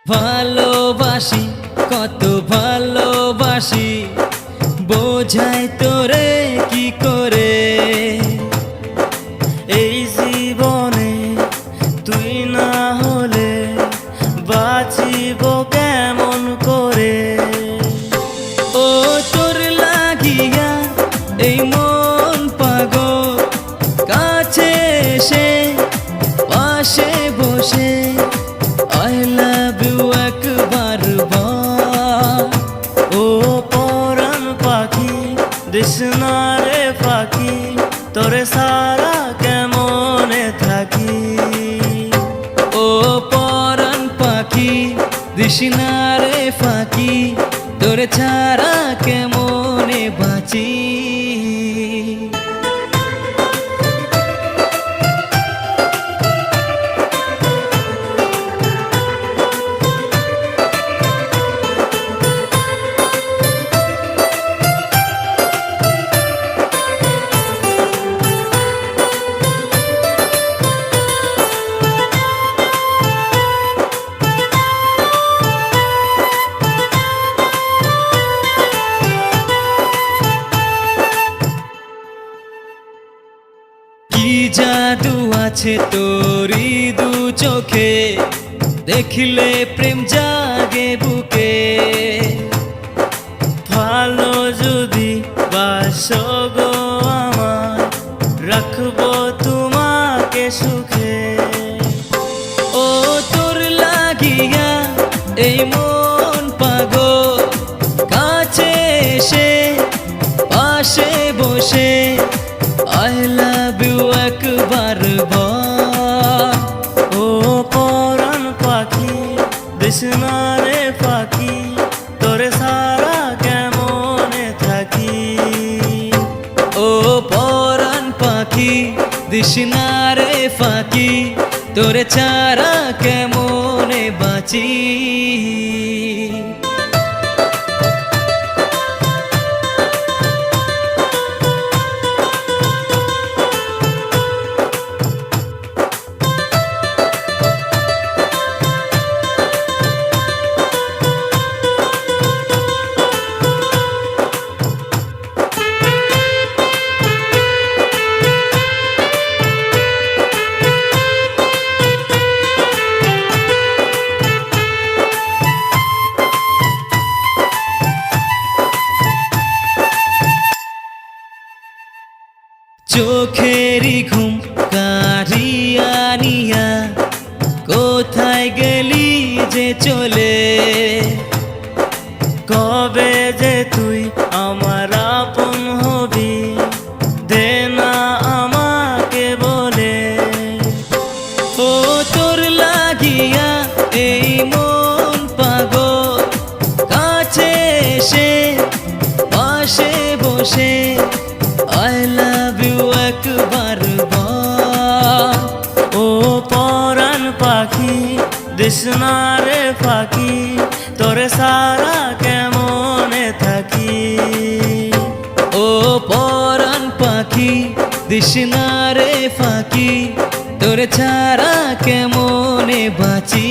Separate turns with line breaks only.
ভালোবাসি কত ভালোবাসি বোঝাই তোরে কি করে, এই জীবনে তুই না হলে বাঁচিব কেমন করে। ও তোর লাগিয়া এই মন পাগল, কাছে এসে পাশে বসে I love you একবার বল। ও পরাণ পাখি দিস না রে ফাঁকি, তোরে সারা কেমনে থাকি। ও পরাণ পাখি দিস না রে ফাঁকি, তোরে ছাড়া কেমনে বাঁচি। কি জাদু আছে তোরি দু চোখে, দেখলে প্রেম জাগে বুকে। ভালো যদি বাসো গো আমার, রাখবো তোমাকে সুখে। ও তোর লাগিয়া এই মন পাগল, কাছে এসে পাশে বসে I love you একবার বল। ও পরাণ পাখি দিস না রে ফাঁকি, তোরে সারা কেমনে থাকি। ও পরাণ পাখি দিস না রে ফাঁকি, তোরে ছাড়া কেমনে বাঁচি। চোখেরই ঘুম কারিয়া নিয়া, কোথায় গেলি যে চলে। কবে যে তুই আমার আপন হবি, দে না আমাকে বলে। ও তোর লাগিয়া এই মন পাগল, কাছে এসে পাশে বসে I love you একবার বল। ও পরাণ পাখি দিস না রে ফাঁকি, তোরে সারা কেমনে থাকি। ও পরাণ পাখি দিস না রে ফাঁকি, তোরে ছাড়া কেমনে বাঁচি।